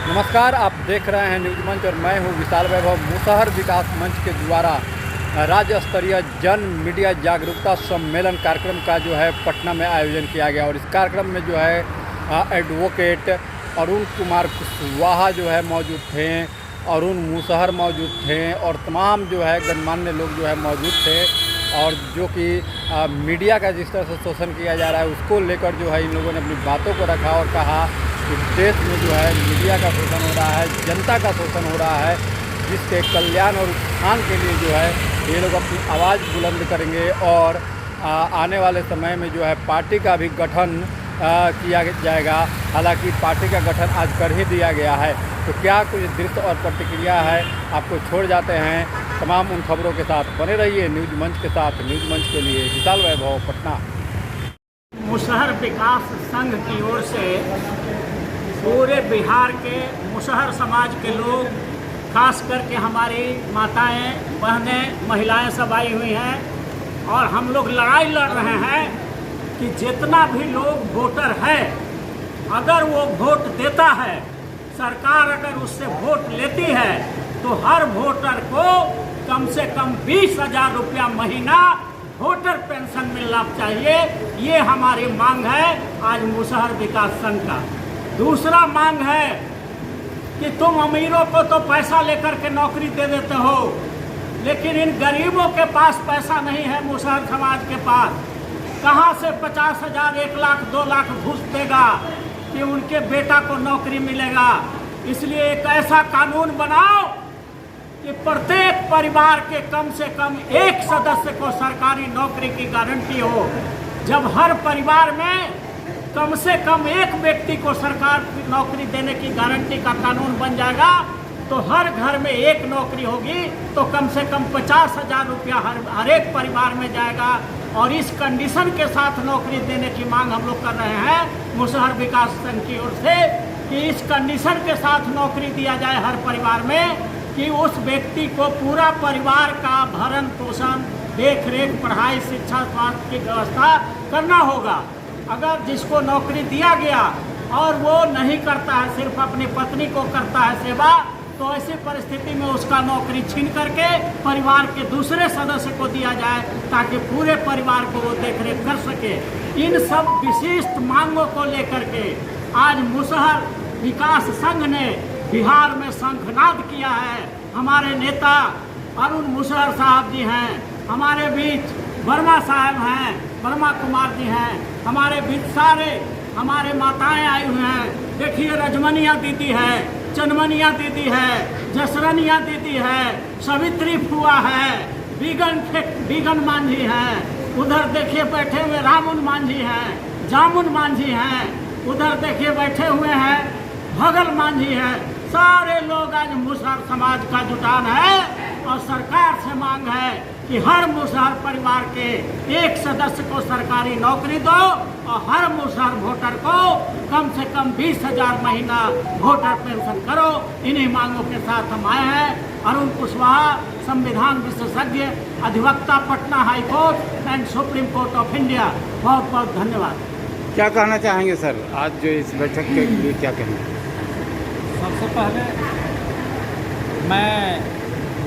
नमस्कार, आप देख रहे हैं न्यूज मंच और मैं हूं विशाल वैभव। मुसहर विकास मंच के द्वारा राज्य स्तरीय जन मीडिया जागरूकता सम्मेलन कार्यक्रम का जो है पटना में आयोजन किया गया और इस कार्यक्रम में जो है एडवोकेट अरुण कुमार कुशवाहा जो है मौजूद थे, अरुण मुसहर मौजूद थे और तमाम जो है गणमान्य लोग जो है मौजूद थे। और जो कि मीडिया का जिस तरह से शोषण किया जा रहा है उसको लेकर जो है इन लोगों ने अपनी बातों को रखा और कहा कि देश में जो है मीडिया का शोषण हो रहा है, जनता का शोषण हो रहा है, जिसके कल्याण और उत्थान के लिए जो है ये लोग अपनी आवाज़ बुलंद करेंगे और आने वाले समय में जो है पार्टी का भी गठन किया जाएगा। हालांकि पार्टी का गठन आज कर ही दिया गया है। तो क्या कुछ दृश्य और प्रतिक्रिया है, आपको छोड़ जाते हैं तमाम उन खबरों के साथ। बने रहिए न्यूज मंच के साथ। न्यूज मंच के लिए विशाल वैभव, पटना। मुसहर विकास संघ की ओर से पूरे बिहार के मुसहर समाज के लोग, खास करके हमारी माताएं, बहनें, महिलाएं सब आई हुई हैं और हम लोग लड़ाई लड़ रहे हैं कि जितना भी लोग वोटर है, अगर वो वोट देता है, सरकार अगर उससे वोट लेती है तो हर वोटर को कम से कम 20,000 रुपया महीना वोटर पेंशन मिलना चाहिए। ये हमारी मांग है आज मुसहर विकास संघ का। दूसरा मांग है कि तुम अमीरों को तो पैसा लेकर के नौकरी दे देते हो, लेकिन इन गरीबों के पास पैसा नहीं है। मुसहर समाज के पास कहाँ से 50,000, 1 लाख, 2 लाख घूस देगा कि उनके बेटा को नौकरी मिलेगा। इसलिए एक ऐसा कानून बनाओ कि प्रत्येक परिवार के कम से कम एक सदस्य को सरकारी नौकरी की गारंटी हो। जब हर परिवार में कम से कम एक व्यक्ति को सरकार की नौकरी देने की गारंटी का कानून बन जाएगा तो हर घर में एक नौकरी होगी तो कम से कम 50,000 रुपया हर एक परिवार में जाएगा। और इस कंडीशन के साथ नौकरी देने की मांग हम लोग कर रहे हैं मुसहर विकास संघ की ओर से कि इस कंडीशन के साथ नौकरी दिया जाए हर परिवार में कि उस व्यक्ति को पूरा परिवार का भरण पोषण, देख रेख, पढ़ाई, शिक्षा, स्वास्थ्य की व्यवस्था करना होगा। अगर जिसको नौकरी दिया गया और वो नहीं करता है, सिर्फ अपनी पत्नी को करता है सेवा, तो ऐसी परिस्थिति में उसका नौकरी छीन करके परिवार के दूसरे सदस्य को दिया जाए ताकि पूरे परिवार को वो देख रेख कर सके। इन सब विशिष्ट मांगों को लेकर के आज मुसहर विकास संघ ने बिहार में शंखनाद किया है। हमारे नेता अरुण मुसहर साहब जी हैं, हमारे बीच वर्मा साहब हैं, वर्मा कुमार जी हैं, हमारे बीच सारे हमारे माताएं आई हुई हैं। देखिए, रजमनिया दीदी है, चनमनिया दीदी है, जसरनिया दीदी है, सवित्री फुआ है, बीगन मांझी हैं, उधर देखिए बैठे हुए रामुन मांझी हैं, जामुन मांझी हैं, उधर देखिए बैठे हुए हैं भगल मांझी हैं। सारे लोग आज मुसहर समाज का जुटान है और सरकार से मांग है कि हर मुसहर परिवार के एक सदस्य को सरकारी नौकरी दो और हर मुसहर वोटर को कम से कम 20,000 महीना वोटर पेंशन करो। इन्हीं मांगों के साथ हम आए हैं। अरुण कुशवाहा, संविधान विशेषज्ञ, अधिवक्ता, Patna high court and supreme court of India. बहुत बहुत धन्यवाद। क्या कहना चाहेंगे सर, आज जो इस बैठक के लिए क्या कहेंगे? सबसे पहले मैं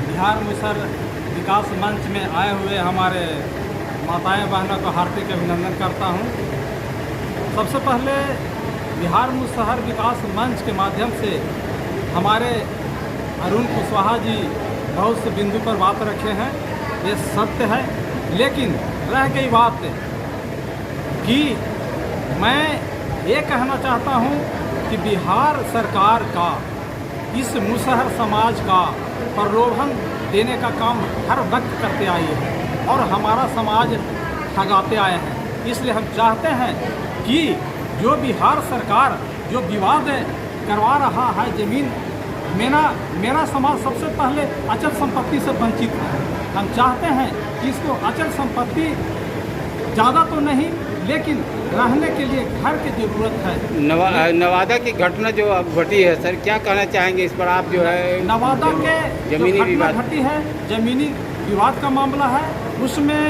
बिहार मुसहर विकास मंच में आए हुए हमारे माताएं बहनों को हार्दिक अभिनंदन करता हूं। सबसे पहले बिहार मुसहर विकास मंच के माध्यम से हमारे अरुण कुशवाहा जी बहुत से बिंदु पर बात रखे हैं, ये सत्य है। लेकिन रह गई बात कि मैं ये कहना चाहता हूं कि बिहार सरकार का इस मुसहर समाज का प्रलोभन देने का काम हर वक्त करते आई है और हमारा समाज ठगाते आए हैं। इसलिए हम चाहते हैं कि जो बिहार सरकार जो विवाद करवा रहा है ज़मीन, मेरा समाज सबसे पहले अचल संपत्ति से वंचित है। हम चाहते हैं कि इसको अचल संपत्ति ज़्यादा तो नहीं लेकिन रहने के लिए घर की ज़रूरत है। नवादा की घटना जो अब घटी है सर, क्या कहना चाहेंगे इस पर? आप जो है नवादा के जमीनी विवाद घटी है, जमीनी विवाद का मामला है, उसमें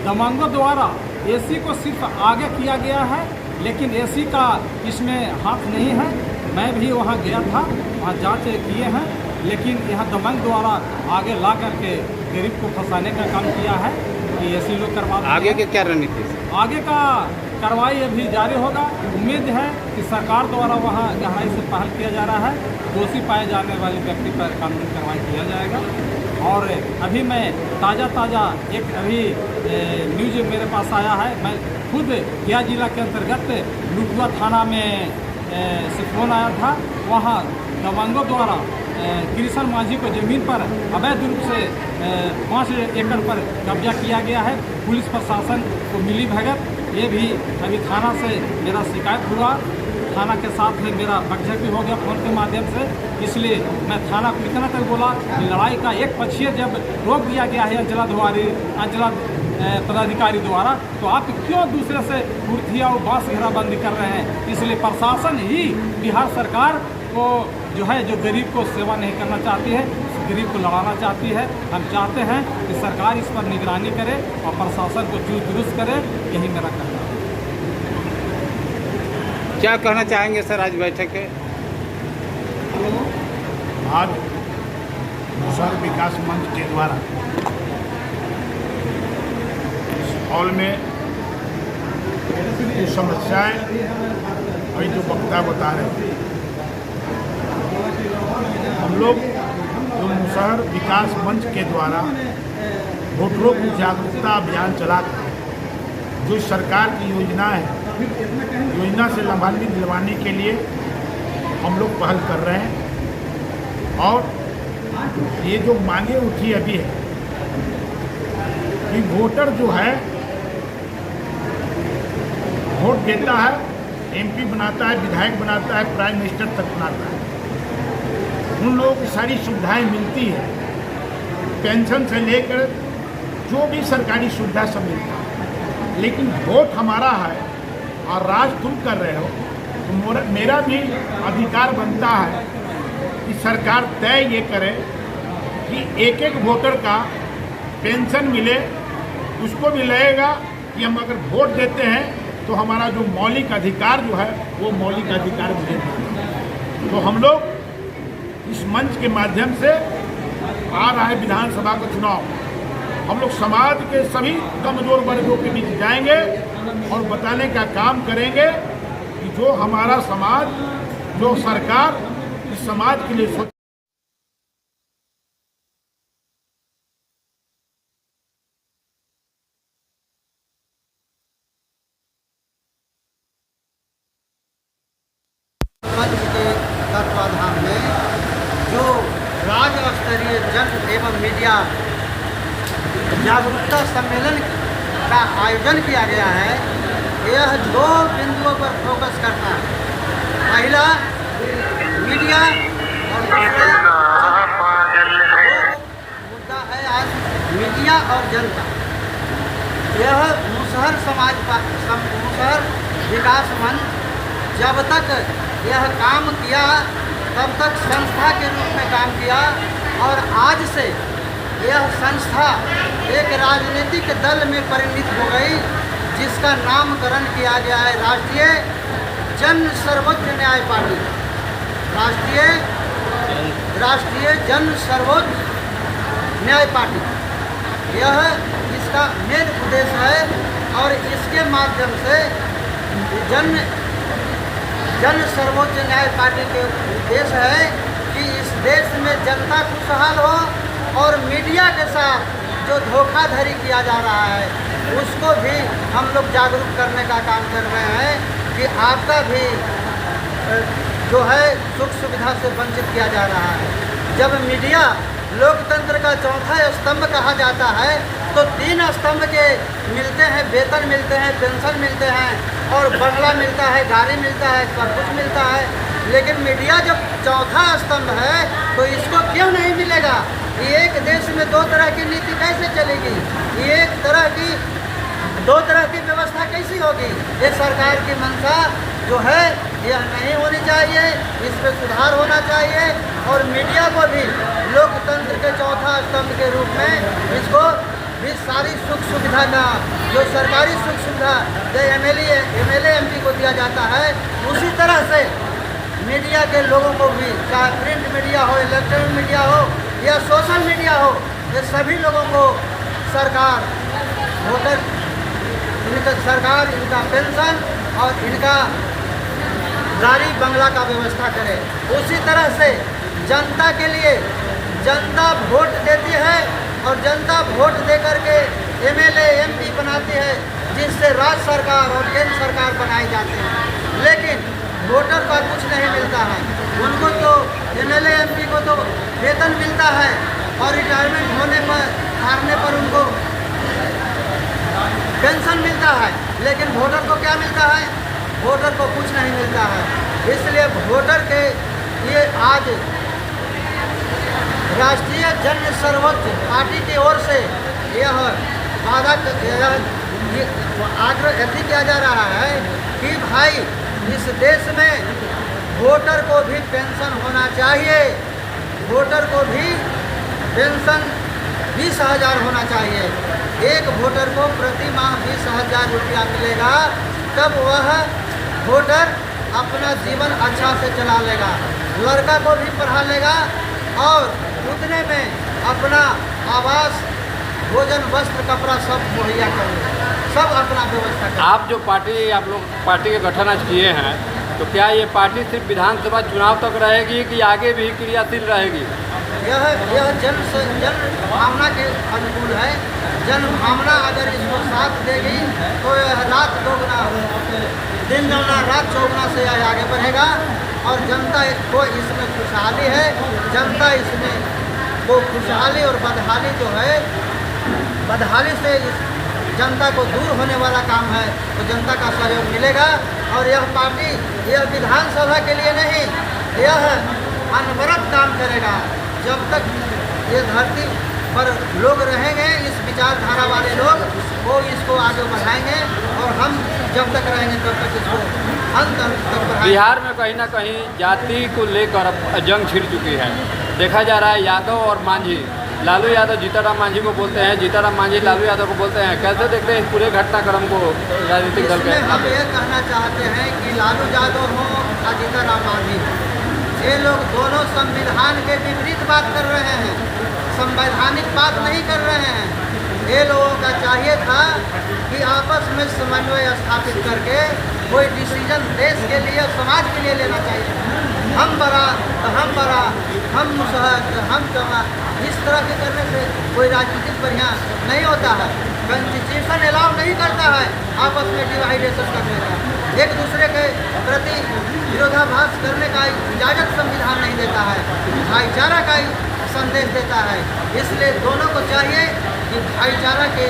दबंगों द्वारा एसी को सिर्फ आगे किया गया है, लेकिन एसी का इसमें हाथ नहीं है। मैं भी वहाँ गया था, वहाँ जाँच किए हैं, लेकिन यहाँ दबंग द्वारा आगे ला करके गरीब को फंसाने का काम किया है कि ऐसे लोग करवा। आगे की क्या रणनीति है? आगे का कार्रवाई अभी जारी होगा। उम्मीद है कि सरकार द्वारा वहाँ गहराई से पहल किया जा रहा है, दोषी पाए जाने वाले व्यक्ति पर कानूनी कार्रवाई किया जाएगा। और अभी मैं ताज़ा एक अभी न्यूज मेरे पास आया है, मैं खुद गया जिला के अंतर्गत लुटुआ थाना में से फोन आया था। वहाँ दबंगों द्वारा कृष्ण माझी को ज़मीन पर अवैध रूप से 5 एकड़ पर कब्जा किया गया है। पुलिस प्रशासन को मिली भगत, ये भी अभी थाना से मेरा शिकायत हुआ, थाना के साथ में मेरा बकझक भी हो गया फ़ोन के माध्यम से। इसलिए मैं थाना को इतना तक बोला कि लड़ाई का एक पक्षीय जब रोक दिया गया है अंचला पदाधिकारी द्वारा, तो आप क्यों दूसरे से कुर्थिया और बांस घेराबंदी कर रहे हैं? इसलिए प्रशासन ही बिहार सरकार को जो है, जो गरीब को सेवा नहीं करना चाहती है, गरीब को लड़ाना चाहती है। हम चाहते हैं कि सरकार इस पर निगरानी करे और प्रशासन को चुस्त दुरुस्त करे, यही मेरा कहना है। क्या कहना चाहेंगे सर आज बैठक के? आज मुसहर विकास मंच के द्वारा हॉल में जो समस्याएं अभी जो वक्ता बता रहे थे, हम लोग जो मुसहर विकास मंच के द्वारा वोटरों को जागरूकता अभियान चलाकर जो सरकार की योजना है, योजना से लाभान्वित दिलवाने के लिए हम लोग पहल कर रहे हैं। और ये जो मांगे उठी अभी है कि वोटर जो है वोट देता है, एमपी बनाता है, विधायक बनाता है, प्राइम मिनिस्टर तक बनाता है, उन लोगों की सारी सुविधाएं मिलती है, पेंशन से लेकर जो भी सरकारी सुविधा सब मिलता है। लेकिन वोट हमारा है और राज तुम कर रहे हो, तो मेरा भी अधिकार बनता है कि सरकार तय ये करे कि एक एक वोटर का पेंशन मिले, उसको भी लगेगा कि हम अगर वोट देते हैं तो हमारा जो मौलिक अधिकार जो है वो मौलिक अधिकार मिले। तो हम लोग इस मंच के माध्यम से आ रहा है विधानसभा का चुनाव, हम लोग समाज के सभी कमजोर वर्गों के बीच जाएंगे और बताने का काम करेंगे कि जो हमारा समाज, जो सरकार इस समाज के लिए सोच। के तत्वाधान में जो राज्य स्तरीय जन एवं मीडिया जागरूकता सम्मेलन का आयोजन किया गया है, यह 2 बिंदुओं पर फोकस करता है। पहला मीडिया और दूसरा मुद्दा है आज मीडिया और जनता। यह मुसहर विकास मंच जब तक यह काम किया तब तक संस्था के रूप में काम किया, और आज से यह संस्था एक राजनीतिक दल में परिणित हो गई, जिसका नामकरण किया गया है राष्ट्रीय जन सर्वोच्च न्याय पार्टी। राष्ट्रीय जन सर्वोच्च न्याय पार्टी, यह इसका मेन उद्देश्य है। और इसके माध्यम से जन सर्वोच्च न्याय पार्टी के उद्देश्य है कि इस देश में जनता खुशहाल हो और मीडिया के साथ जो धोखाधड़ी किया जा रहा है उसको भी हम लोग जागरूक करने का काम कर रहे हैं कि आपका भी जो है सुख सुविधा से वंचित किया जा रहा है। जब मीडिया लोकतंत्र का चौथा स्तंभ कहा जाता है तो 3 स्तंभ के मिलते हैं, वेतन मिलते हैं, पेंशन मिलते हैं और बंगला मिलता है, गाड़ी मिलता है, सब कुछ मिलता है। लेकिन मीडिया जब चौथा स्तंभ है तो इसको क्यों नहीं मिलेगा? एक देश में 2 तरह की नीति कैसे चलेगी? एक तरह की 2 तरह की व्यवस्था कैसी होगी? ये सरकार की मंशा जो है यह नहीं होनी चाहिए, इस पर सुधार होना चाहिए। और मीडिया को भी लोकतंत्र के चौथा स्तंभ के रूप में इसको भी सारी सुख सुविधा का जो सरकारी सुख सुविधा जो एमएलए एमपी को दिया जाता है, उसी तरह से मीडिया के लोगों को भी, चाहे प्रिंट मीडिया हो, इलेक्ट्रॉनिक मीडिया हो या सोशल मीडिया हो, ये सभी लोगों को सरकार वोटर, इनका सरकार इनका पेंशन और इनका गाड़ी बंगला का व्यवस्था करे। उसी तरह से जनता के लिए जनता वोट देती है और जनता वोट दे करके एमएलए एमपी बनाती है, जिससे राज्य सरकार और केंद्र सरकार बनाए जाते हैं। लेकिन वोटर का कुछ नहीं मिलता है। उनको तो एमएलए एमपी को तो वेतन मिलता है और रिटायरमेंट होने पर हारने पर उनको पेंशन मिलता है, लेकिन वोटर को क्या मिलता है? वोटर को कुछ नहीं मिलता है। इसलिए वोटर के लिए आज राष्ट्रीय जन सर्वोच्च पार्टी की ओर से यह वादा आग्रह किया जा रहा है कि भाई इस देश में वोटर को भी पेंशन होना चाहिए, वोटर को भी पेंशन 20,000 होना चाहिए। एक वोटर को प्रति माह 20,000 रुपया मिलेगा, तब वह वोटर अपना जीवन अच्छा से चला लेगा, लड़का को भी पढ़ा लेगा और उतने में अपना आवास, भोजन, वस्त्र, कपड़ा सब मुहैया कर लेगा, सब अपना व्यवस्था कर। आप जो पार्टी, आप लोग पार्टी के गठन आज किए हैं, तो क्या ये पार्टी सिर्फ विधानसभा चुनाव तक रहेगी कि आगे भी क्रियाशील रहेगी? यह जन भावना के अनुकूल है। जन भावना अगर इसको साथ देगी तो यह रात दोगुना, दिन दोगुना, रात चौगुना से यह आगे बढ़ेगा और जनता को इसमें खुशहाली है। जनता इसमें वो खुशहाली और बदहाली जो है, बदहाली से इस जनता को दूर होने वाला काम है, तो जनता का सहयोग मिलेगा। और यह पार्टी यह विधानसभा के लिए नहीं, यह अनवरत काम करेगा। जब तक ये धरती पर लोग रहेंगे, इस विचारधारा वाले लोग, वो इसको आगे बढ़ाएंगे और हम जब तक रहेंगे तब तक इसको अंत तक बढ़ाएंगे। बिहार में कहीं ना कहीं जाति को लेकर अब जंग छिड़ चुकी है। देखा जा रहा है यादव और मांझी, लालू यादव जीताराम मांझी को बोलते हैं, जीताराम मांझी लालू यादव को बोलते हैं। कैसे देखते हैं इस पूरे घटनाक्रम को राजनीतिक दल के? हम ये कहना चाहते हैं कि लालू यादव हो या जीताराम मांझी, ये लोग दोनों संविधान के विपरीत बात कर रहे हैं, संवैधानिक बात नहीं कर रहे हैं। ये लोगों का चाहिए था कि आपस में समन्वय स्थापित करके कोई डिसीजन देश के लिए, समाज के लिए लेना चाहिए। हम बड़ा तो हम बड़ा, हम मुसहर तो हम चौड़ा, इस तरह के करने से कोई राजनीतिक बढ़िया नहीं होता है। कॉन्स्टिट्यूशन अलाउ नहीं करता है आपस में डिवाइडेशन करने का, एक दूसरे के प्रति विरोधाभास करने का इजाज़त संविधान नहीं देता है, भाईचारा का संदेश देता है। इसलिए दोनों को चाहिए कि भाईचारा के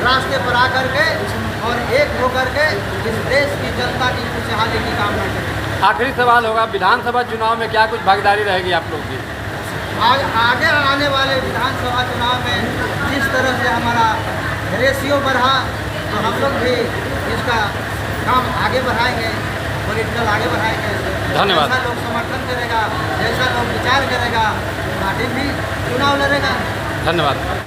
रास्ते पर आकर के और एक होकर के इस देश की जनता की खुशहाली की कामना करें। आखिरी सवाल होगा, विधानसभा चुनाव में क्या कुछ भागीदारी रहेगी आप लोग की? आगे आने वाले विधानसभा चुनाव में जिस तरह से हमारा रेशियो बढ़ा, तो हम लोग भी इसका काम आगे बढ़ाएंगे, पॉलिटिकल आगे बढ़ाएंगे। धन्यवाद। जैसा लोग समर्थन करेगा, जैसा लोग विचार करेगा, पार्टी भी चुनाव लड़ेगा। धन्यवाद।